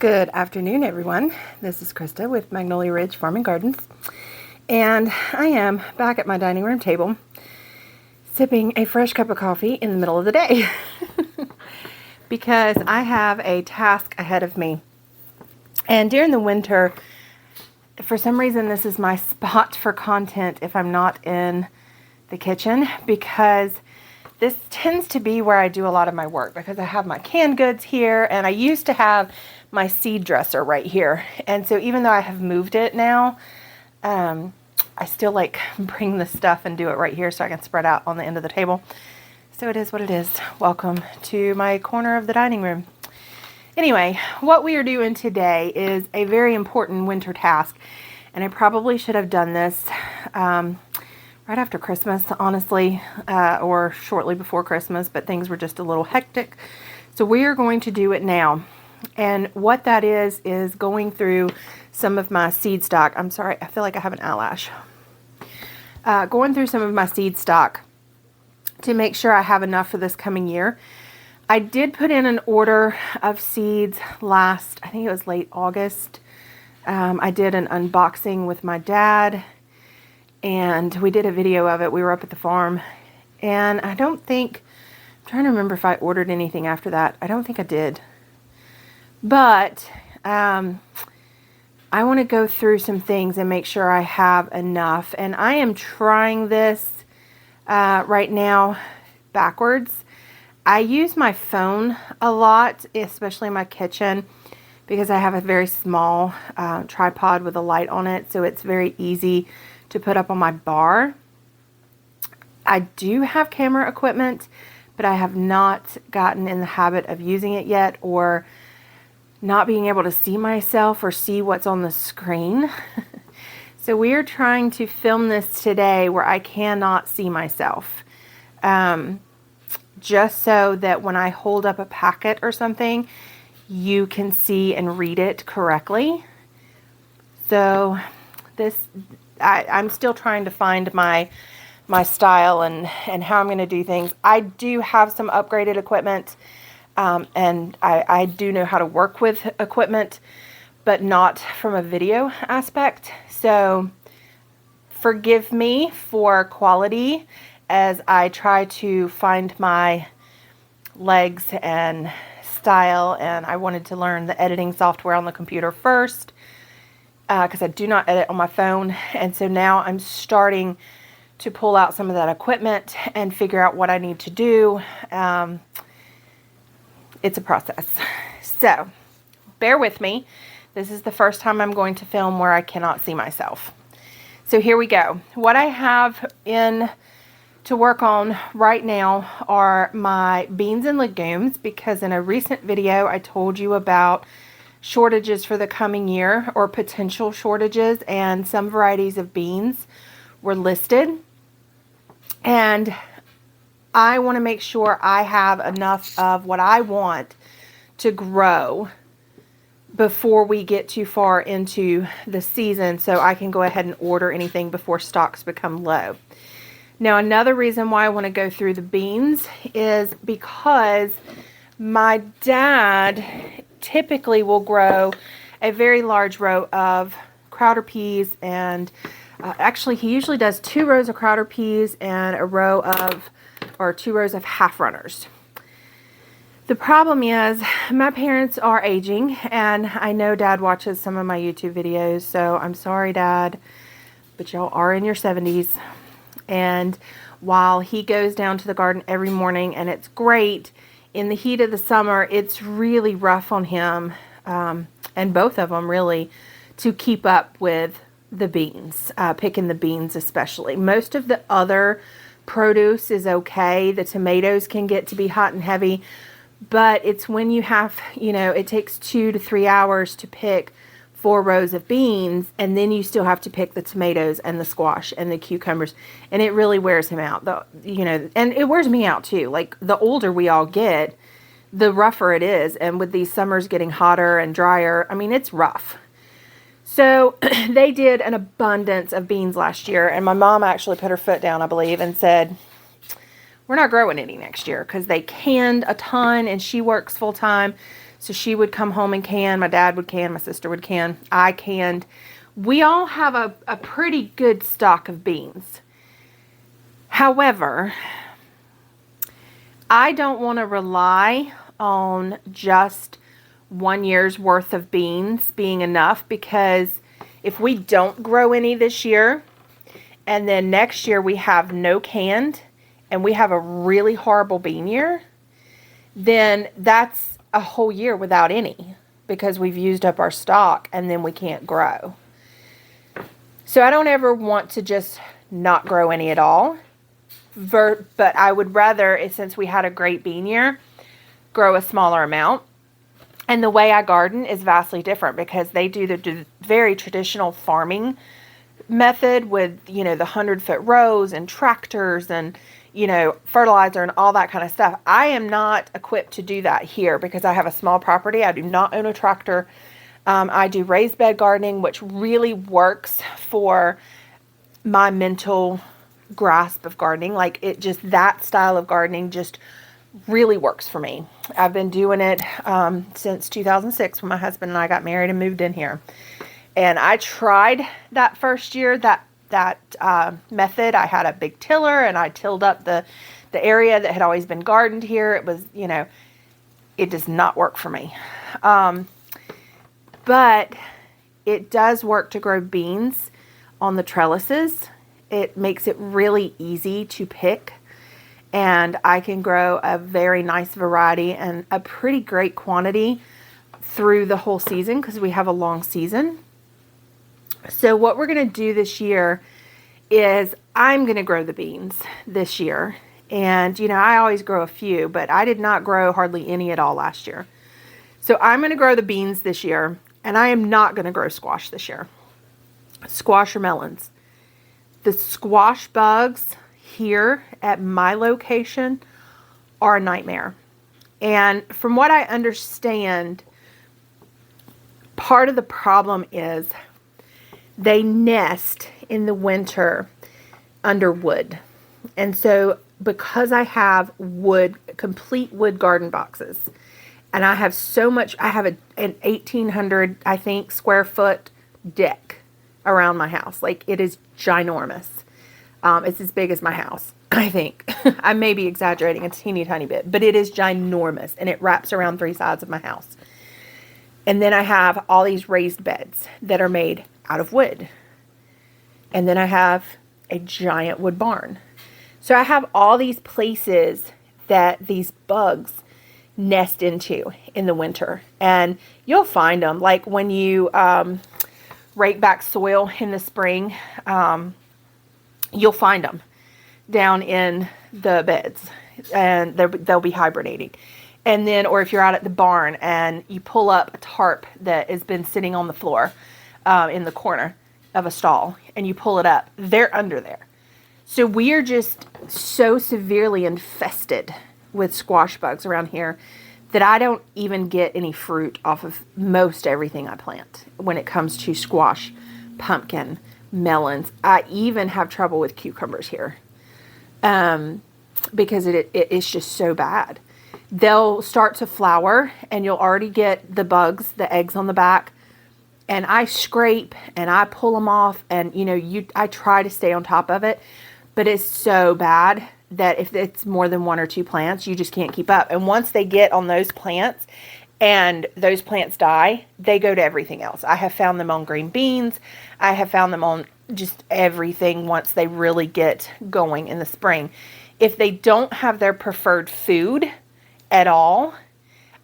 Good afternoon, everyone. This is Krista with Magnolia Ridge Farm and Gardens, and I am back at my dining room table sipping a fresh cup of coffee in the middle of the day because I have a task ahead of me. And during the winter, for some reason, this is my spot for content if I'm not in the kitchen, because this tends to be where I do a lot of my work, because I have my canned goods here, and I used to have my seed dresser right here. And so even though I have moved it now, I still like bring the stuff and do it right here so I can spread out on the end of the table. So it is what it is. Welcome to my corner of the dining room. Anyway, what we are doing today is a very important winter task, and I probably should have done this right after Christmas, honestly, or shortly before Christmas, but things were just a little hectic. So we are going to do it now. And what that is going through some of my seed stock. I'm sorry, I feel like I have an eyelash. Going through some of my seed stock to make sure I have enough for this coming year. I did put in an order of seeds I think it was late August. I did an unboxing with my dad, and we did a video of it. We were up at the farm, and I'm trying to remember if I ordered anything after that. I don't think I did. But I want to go through some things and make sure I have enough. And I am trying this right now backwards. I use my phone a lot, especially in my kitchen, because I have a very small tripod with a light on it. So it's very easy to put up on my bar. I do have camera equipment, but I have not gotten in the habit of using it yet, or not being able to see myself or see what's on the screen. So we are trying to film this today where I cannot see myself. Just so that when I hold up a packet or something, you can see and read it correctly. So I'm still trying to find my style and how I'm going to do things. I do have some upgraded equipment. And I do know how to work with equipment, but not from a video aspect. So forgive me for quality as I try to find my legs and style. And I wanted to learn the editing software on the computer first, because I do not edit on my phone. And so now I'm starting to pull out some of that equipment and figure out what I need to do. It's a process. So bear with me. This is the first time I'm going to film where I cannot see myself. So here we go. What I have to work on right now are my beans and legumes, because in a recent video I told you about shortages for the coming year, or potential shortages, and some varieties of beans were listed. And I want to make sure I have enough of what I want to grow before we get too far into the season, so I can go ahead and order anything before stocks become low. Now, another reason why I want to go through the beans is because my dad typically will grow a very large row of Crowder peas, and actually he usually does 2 rows of Crowder peas and or 2 rows of half runners. The problem is my parents are aging, and I know Dad watches some of my YouTube videos, so I'm sorry, Dad, but y'all are in your 70s. And while he goes down to the garden every morning, and it's great, in the heat of the summer, it's really rough on him, and both of them really, to keep up with the beans, picking the beans especially. Most of the other produce is okay. The tomatoes can get to be hot and heavy, but it's when you have, it takes 2 to 3 hours to pick 4 rows of beans, and then you still have to pick the tomatoes and the squash and the cucumbers, and it really wears him out. And it wears me out too. Like, the older we all get, the rougher it is, and with these summers getting hotter and drier, I mean, it's rough. So they did an abundance of beans last year, and my mom actually put her foot down, I believe, and said, we're not growing any next year, because they canned a ton, and she works full time. So she would come home and can, my dad would can, my sister would can, I canned. We all have a pretty good stock of beans. However, I don't want to rely on just 1 year's worth of beans being enough, because if we don't grow any this year and then next year we have no canned and we have a really horrible bean year, then that's a whole year without any, because we've used up our stock and then we can't grow. So I don't ever want to just not grow any at all. But I would rather, since we had a great bean year, grow a smaller amount. And the way I garden is vastly different, because they do the very traditional farming method with, the 100-foot rows and tractors and, fertilizer and all that kind of stuff. I am not equipped to do that here because I have a small property. I do not own a tractor. I do raised bed gardening, which really works for my mental grasp of gardening. Like, that style of gardening just really works for me. I've been doing it since 2006 when my husband and I got married and moved in here. And I tried that first year, that method. I had a big tiller and I tilled up the area that had always been gardened here. It was, it does not work for me. But it does work to grow beans on the trellises. It makes it really easy to pick. And I can grow a very nice variety and a pretty great quantity through the whole season, because we have a long season. So what we're going to do this year is I'm going to grow the beans this year. And, I always grow a few, but I did not grow hardly any at all last year. So I'm going to grow the beans this year, and I am not going to grow squash this year. Squash or melons. The squash bugs here at my location are a nightmare. And from what I understand, part of the problem is they nest in the winter under wood. And so because I have complete wood garden boxes, and I have so much, I have an 1,800, I think, square foot deck around my house. Like, it is ginormous. It's as big as my house, I think. I may be exaggerating a teeny tiny bit, but it is ginormous, and it wraps around 3 sides of my house. And then I have all these raised beds that are made out of wood. And then I have a giant wood barn. So I have all these places that these bugs nest into in the winter. And you'll find them, like when you rake back soil in the spring, you'll find them down in the beds, and they'll be hibernating. And then, or if you're out at the barn and you pull up a tarp that has been sitting on the floor in the corner of a stall, and you pull it up, they're under there. So we are just so severely infested with squash bugs around here that I don't even get any fruit off of most everything I plant when it comes to squash, pumpkin, melons. I even have trouble with cucumbers here because it's just so bad. They'll start to flower and you'll already get the bugs, the eggs on the back, and I scrape and I pull them off, and I try to stay on top of it, but it's so bad that if it's more than 1 or 2 plants, you just can't keep up. And once they get on those plants and those plants die, they go to everything else. I have found them on green beans. I have found them on just everything once they really get going in the spring. If they don't have their preferred food at all,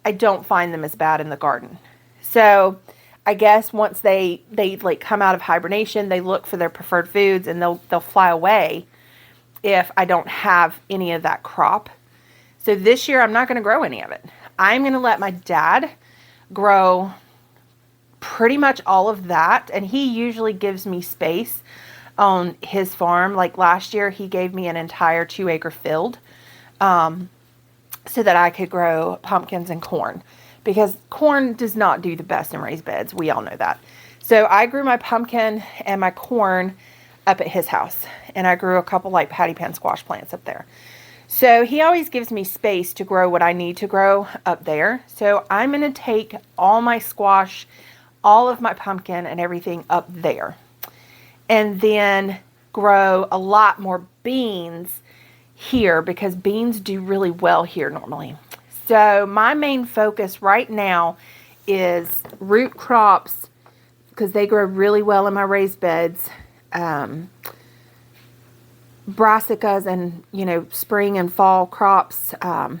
I don't find them as bad in the garden. So I guess once they like come out of hibernation, they look for their preferred foods, and they'll fly away if I don't have any of that crop. So this year I'm not going to grow any of it. I'm going to let my dad grow pretty much all of that, and he usually gives me space on his farm. Like last year, he gave me an entire 2-acre field so that I could grow pumpkins and corn, because corn does not do the best in raised beds. We all know that. So I grew my pumpkin and my corn up at his house, and I grew a couple like patty pan squash plants up there. So he always gives me space to grow what I need to grow up there. So I'm going to take all my squash, all of my pumpkin and everything up there. And then grow a lot more beans here because beans do really well here normally. So my main focus right now is root crops because they grow really well in my raised beds. Brassicas and, you know, spring and fall crops. My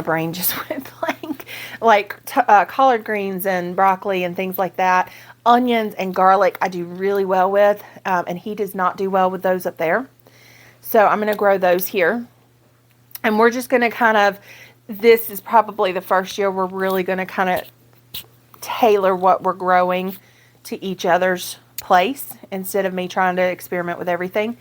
brain just went blank. Like collard greens and broccoli and things like that. Onions and garlic I do really well with, and he does not do well with those up there. So I'm going to grow those here. And we're just going to kind of, this is probably the first year we're really going to kind of tailor what we're growing to each other's place instead of me trying to experiment with everything.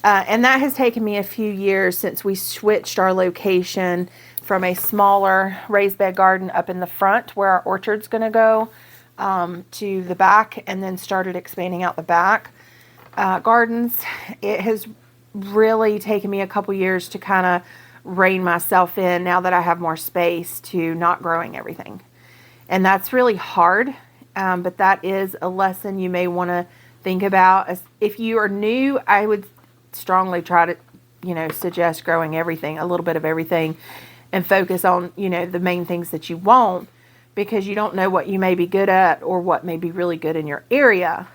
And that has taken me a few years since we switched our location from a smaller raised bed garden up in the front where our orchard's going to go to the back, and then started expanding out the back gardens. It has really taken me a couple years to kind of rein myself in now that I have more space to not growing everything. And that's really hard. But that is a lesson you may want to think about. If you are new, I would strongly try to, you know, suggest growing everything, a little bit of everything, and focus on, you know, the main things that you want, because you don't know what you may be good at or what may be really good in your area.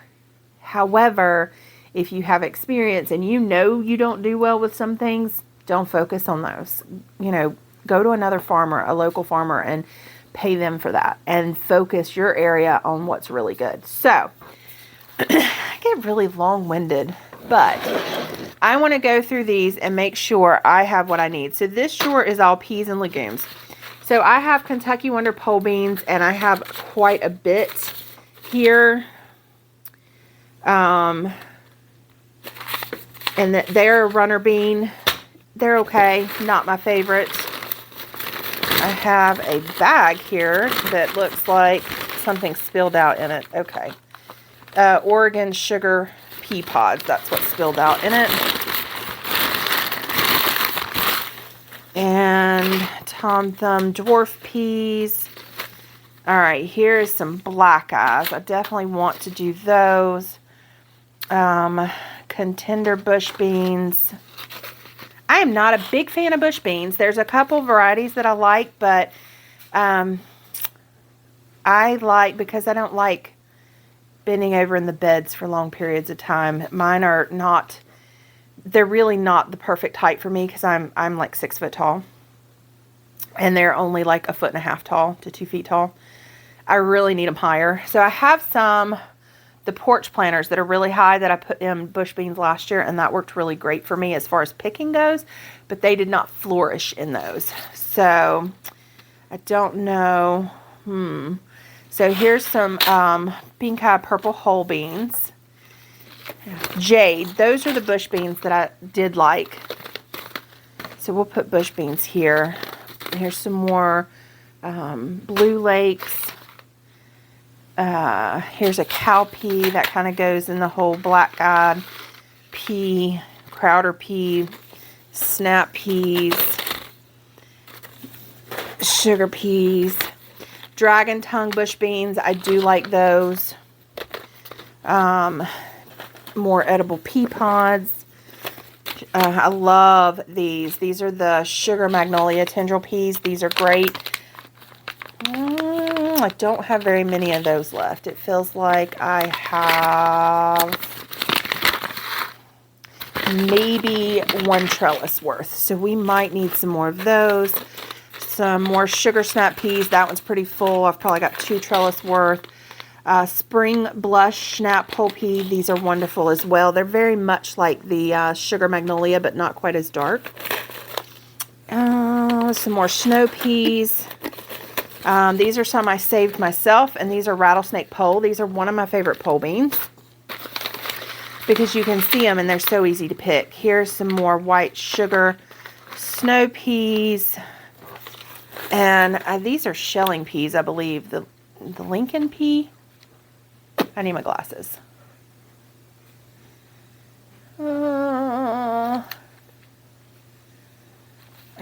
However, if you have experience and you know you don't do well with some things, don't focus on those. You know, go to another farmer, a local farmer, and pay them for that, and focus your area on what's really good. So I get really long-winded, but I want to go through these and make sure I have what I need. So this short is all peas and legumes. So I have Kentucky Wonder pole beans, and I have quite a bit here. And they're runner bean. They're okay, not my favorite. I have a bag here that looks like something spilled out in it. Okay. Oregon sugar pea pods. That's what spilled out in it. And Tom Thumb dwarf peas. All right, here's some black eyes. I definitely want to do those. Contender bush beans. I am not a big fan of bush beans. There's a couple varieties that I like, but I like, because I don't like bending over in the beds for long periods of time. Mine are not, they're really not the perfect height for me because I'm like 6 foot tall. And they're only like 1.5 feet tall to 2 feet tall. I really need them higher. So I have some, the porch planters that are really high that I put in bush beans last year, and that worked really great for me as far as picking goes, but they did not flourish in those. So I don't know. So here's some pink eye purple whole beans. Jade, those are the bush beans that I did like. So we'll put bush beans here. Here's some more Blue Lakes. Here's a cowpea that kind of goes in the whole black-eyed pea, Crowder pea, snap peas, sugar peas, dragon tongue bush beans. I do like those. More edible pea pods. I love these. These are the sugar magnolia tendril peas. These are great. I don't have very many of those left. It feels like I have maybe 1 trellis worth. So we might need some more of those. Some more sugar snap peas. That one's pretty full. I've probably got 2 trellis worth. Spring blush snap whole pea. These are wonderful as well. They're very much like the sugar magnolia, but not quite as dark. Some more snow peas. These are some I saved myself, and these are rattlesnake pole. These are one of my favorite pole beans because you can see them and they're so easy to pick. Here's some more white sugar snow peas, and these are shelling peas, I believe. The Lincoln pea. I need my glasses.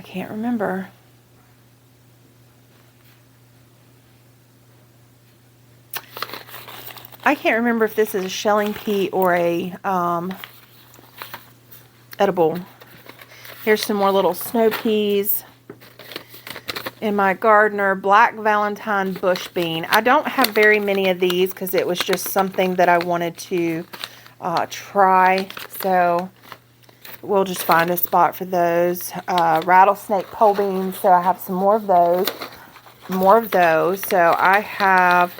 can't remember. I can't remember if this is a shelling pea or a edible. Here's some more little snow peas in my gardener. Black Valentine bush bean. I don't have very many of these because it was just something that I wanted to try. So we'll just find a spot for those. Rattlesnake pole beans. So I have some more of those. So I have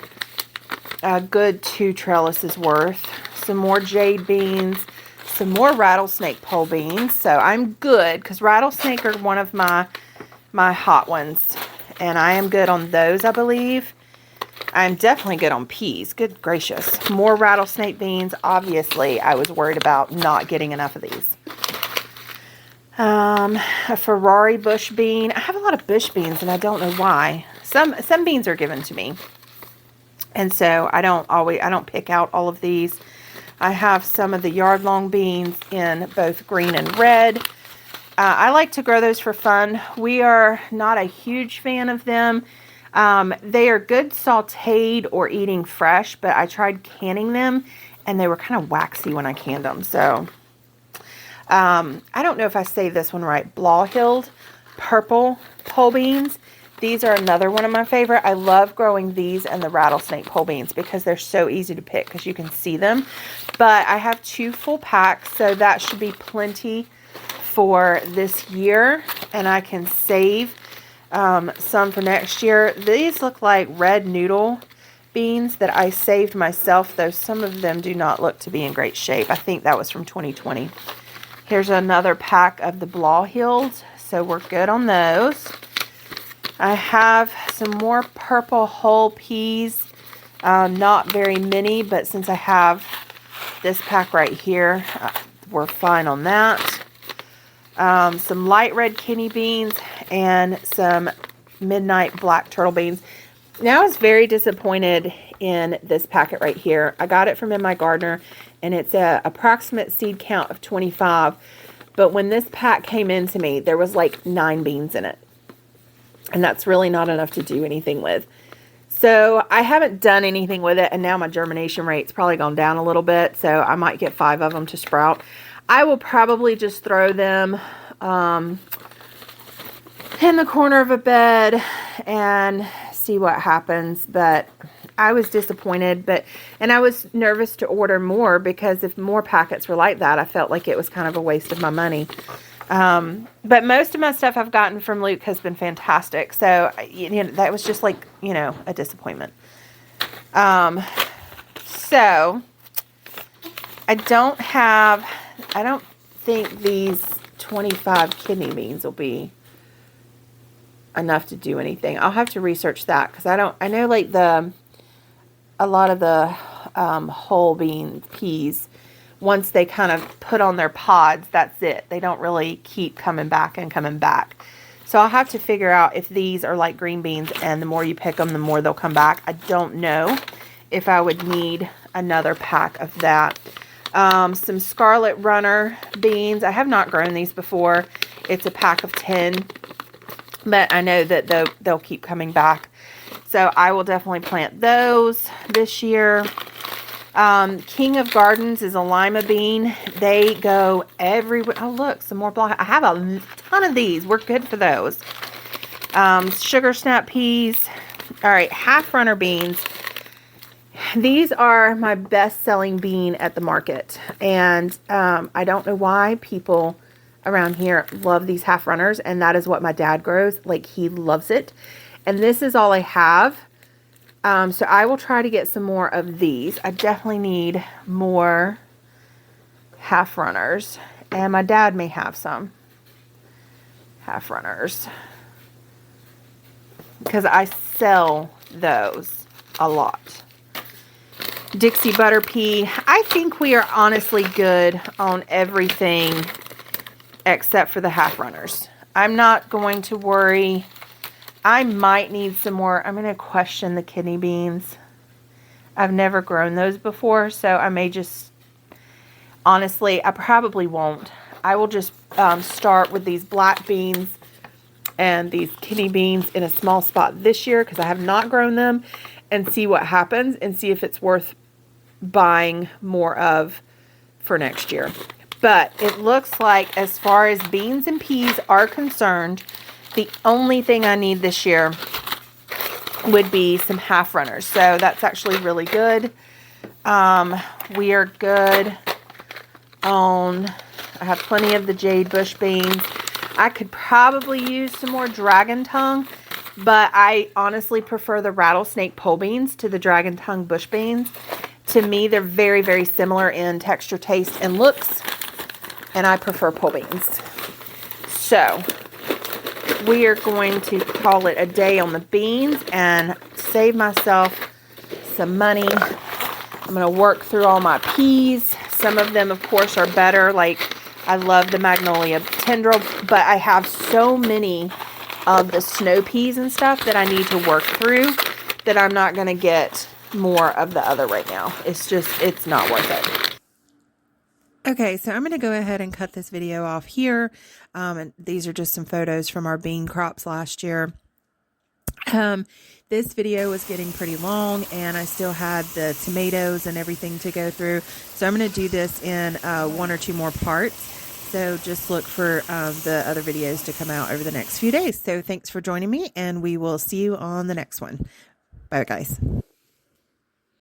a good 2 trellises worth. Some more jade beans. Some more rattlesnake pole beans. So I'm good because rattlesnake are one of my hot ones. And I am good on those, I believe. I'm definitely good on peas. Good gracious. More rattlesnake beans. Obviously, I was worried about not getting enough of these. A Ferrari bush bean. I have a lot of bush beans and I don't know why. Some beans are given to me. And so I don't pick out all of these. I have some of the yard-long beans in both green and red. I like to grow those for fun. We are not a huge fan of them. They are good sauteed or eating fresh, but I tried canning them and they were kind of waxy when I canned them. So I don't know if I say this one right. Blawhilled purple pole beans. These are another one of my favorite. I love growing these and the rattlesnake pole beans because they're so easy to pick because you can see them. But I have 2 full packs, so that should be plenty for this year. And I can save some for next year. These look like red noodle beans that I saved myself, though some of them do not look to be in great shape. I think that was from 2020. Here's another pack of the Blawhilled, so we're good on those. I have some more purple whole peas. Not very many, but since I have this pack right here, we're fine on that. Some light red kidney beans and some midnight black turtle beans. Now I was very disappointed in this packet right here. I got it from In My Gardener, and it's a approximate seed count of 25. But when this pack came into me, there was like 9 beans in it. And that's really not enough to do anything with. So I haven't done anything with it, and now my germination rate's probably gone down a little bit, so I might get 5 of them to sprout. I will probably just throw them in the corner of a bed and see what happens. But I was disappointed, and I was nervous to order more because if more packets were like that, I felt like it was kind of a waste of my money. But most of my stuff I've gotten from Luke has been fantastic. So, that was just like, a disappointment. So I don't think these 25 kidney beans will be enough to do anything. I'll have to research that because I know like a lot of the whole bean peas, once they kind of put on their pods, that's it. They don't really keep coming back and coming back. So I'll have to figure out if these are like green beans and the more you pick them, the more they'll come back. I don't know if I would need another pack of that. Some Scarlet Runner beans. I have not grown these before. It's a pack of 10, but I know that they'll keep coming back. So I will definitely plant those this year. King of Gardens is a lima bean. They go everywhere. Oh, look, some more block. I have a ton of these. We're good for those. Sugar snap peas. All right, half runner beans. These are my best-selling bean at the market. And I don't know why people around here love these half runners. And that is what my dad grows. Like, he loves it. And this is all I have. So I will try to get some more of these. I definitely need more half runners. And my dad may have some half runners, because I sell those a lot. Dixie butter pea. I think we are honestly good on everything except for the half runners. I'm not going to worry. I might need some more. I'm going to question the kidney beans. I've never grown those before, so I may just, honestly, I probably won't. I will just start with these black beans and these kidney beans in a small spot this year because I have not grown them, and see what happens and see if it's worth buying more of for next year. But it looks like as far as beans and peas are concerned, the only thing I need this year would be some half runners. So that's actually really good. We are good on, I have plenty of the jade bush beans. I could probably use some more dragon tongue, but I honestly prefer the rattlesnake pole beans to the dragon tongue bush beans. To me, they're very, very similar in texture, taste, and looks, and I prefer pole beans. So we are going to call it a day on the beans and save myself some money. I'm going to work through all my peas. Some of them, of course, are better. Like, I love the magnolia tendril, but I have so many of the snow peas and stuff that I need to work through that I'm not going to get more of the other right now. It's just, it's not worth it. Okay, so I'm going to go ahead and cut this video off here. And these are just some photos from our bean crops last year. This video was getting pretty long, and I still had the tomatoes and everything to go through. So I'm going to do this in 1 or 2 more parts. So just look for the other videos to come out over the next few days. So thanks for joining me, and we will see you on the next one. Bye, guys.